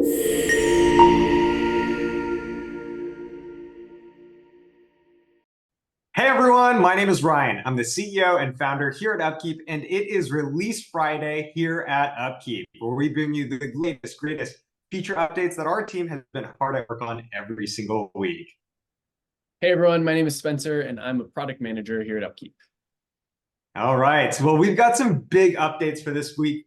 Hey everyone, my name is Ryan. I'm the CEO and founder here at UpKeep, and it is Release Friday here at UpKeep, where we bring you the greatest feature updates that our team has been hard at work on every single week. Hey everyone, my name is Spencer and I'm a product manager here at UpKeep. All right, well, we've got some big updates for this week,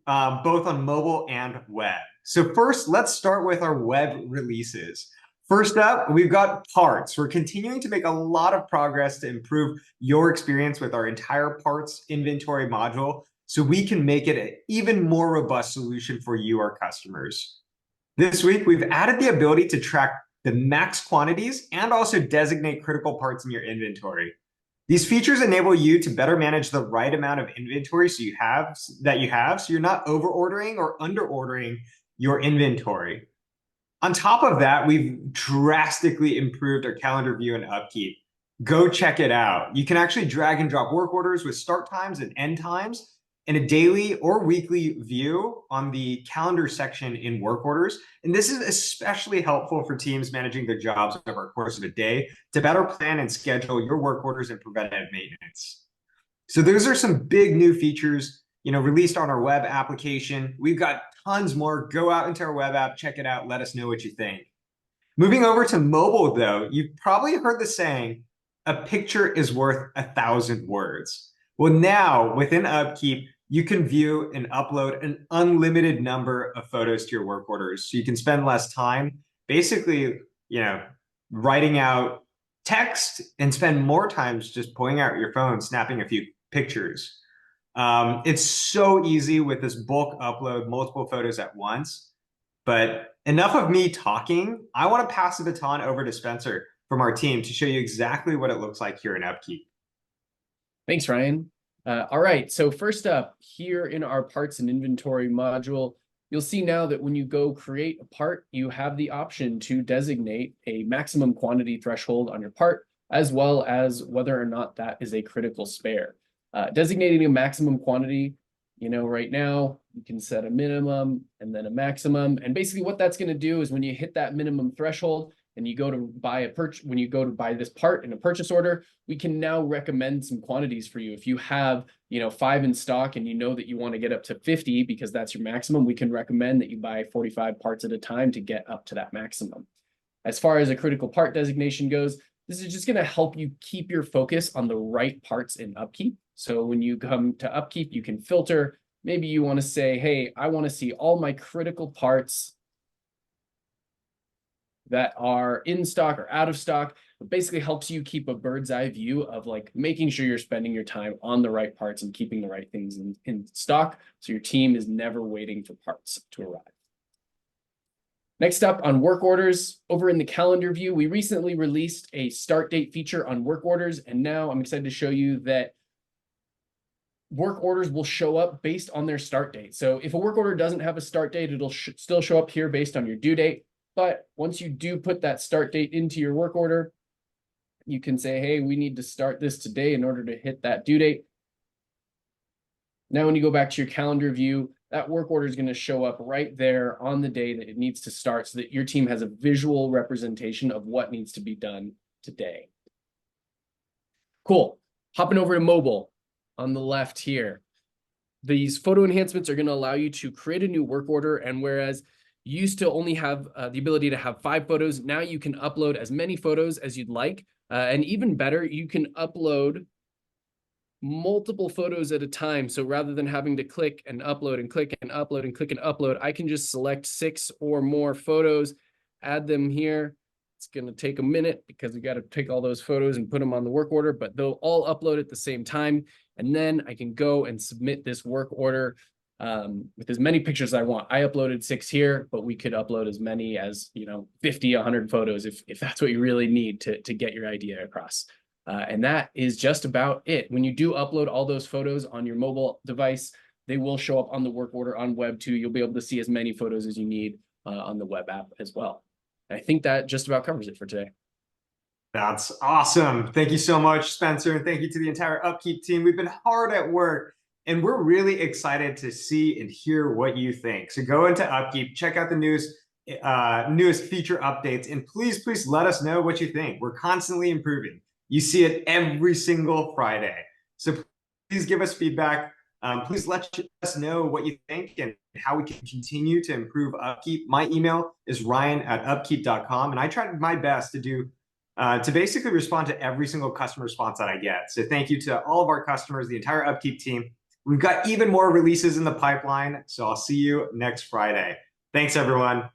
both on mobile and web. So first, let's start with our web releases. First up, we've got parts. We're continuing to make a lot of progress to improve your experience with our entire parts inventory module so we can make it an even more robust solution for you, our customers. This week, we've added the ability to track the max quantities and also designate critical parts in your inventory. These features enable you to better manage the right amount of inventory so you're not over ordering or under ordering your inventory. On top of that, we've drastically improved our calendar view in UpKeep. Go check it out. You can actually drag and drop work orders with start times and end times in a daily or weekly view on the calendar section in work orders. And this is especially helpful for teams managing their jobs over the course of a day to better plan and schedule your work orders and preventative maintenance. So those are some big new features, released on our web application. We've got tons more. Go out into our web app, check it out, let us know what you think. Moving over to mobile, though, you've probably heard the saying, a picture is worth 1,000 words. Well, now within UpKeep, you can view and upload an unlimited number of photos to your work orders. So you can spend less time basically, writing out text and spend more time just pulling out your phone, snapping a few pictures. It's so easy with this bulk upload, multiple photos at once. But enough of me talking. I want to pass the baton over to Spencer from our team to show you exactly what it looks like here in UpKeep. Thanks, Ryan. All right, so first up, here in our parts and inventory module, you'll see now that when you go create a part, you have the option to designate a maximum quantity threshold on your part, as well as whether or not that is a critical spare. Designating a maximum quantity, right now you can set a minimum and then a maximum. And basically what that's going to do is when you hit that minimum threshold and you go to buy when you go to buy this part in a purchase order, we can now recommend some quantities for you. If you have, 5 in stock and you know that you want to get up to 50 because that's your maximum, we can recommend that you buy 45 parts at a time to get up to that maximum. As far as a critical part designation goes, this is just going to help you keep your focus on the right parts in UpKeep. So when you come to UpKeep, you can filter. Maybe you want to say, hey, I want to see all my critical parts that are in stock or out of stock. It basically helps you keep a bird's eye view of like making sure you're spending your time on the right parts and keeping the right things in stock. So your team is never waiting for parts to arrive. Next up on work orders, over in the calendar view, we recently released a start date feature on work orders. And now I'm excited to show you that work orders will show up based on their start date. So if a work order doesn't have a start date, it'll still show up here based on your due date. But once you do put that start date into your work order, you can say, hey, we need to start this today in order to hit that due date. Now, when you go back to your calendar view, that work order is going to show up right there on the day that it needs to start so that your team has a visual representation of what needs to be done today. Cool. Hopping over to mobile on the left here. These photo enhancements are going to allow you to create a new work order. And whereas you used to only have the ability to have 5 photos, now you can upload as many photos as you'd like. And even better, you can upload multiple photos at a time. So rather than having to click and upload and click and upload and click and upload, I can just select 6 or more photos, add them here. It's going to take a minute because we got to take all those photos and put them on the work order, but they'll all upload at the same time. And then I can go and submit this work order with as many pictures as I want. I uploaded 6 here, but we could upload as many as 50, 100 photos if that's what you really need to get your idea across. And that is just about it. When you do upload all those photos on your mobile device, they will show up on the work order on web too. You'll be able to see as many photos as you need on the web app as well. And I think that just about covers it for today. That's awesome. Thank you so much, Spencer. And thank you to the entire UpKeep team. We've been hard at work And we're really excited to see and hear what you think. So go into UpKeep, check out the newest feature updates, and please let us know what you think. We're constantly improving. You see it every single Friday. So please give us feedback. Please let us know what you think and how we can continue to improve UpKeep. My email is ryan@upkeep.com, and I tried my best to basically respond to every single customer response that I get. So thank you to all of our customers, the entire UpKeep team. We've got even more releases in the pipeline, so I'll see you next Friday. Thanks, everyone.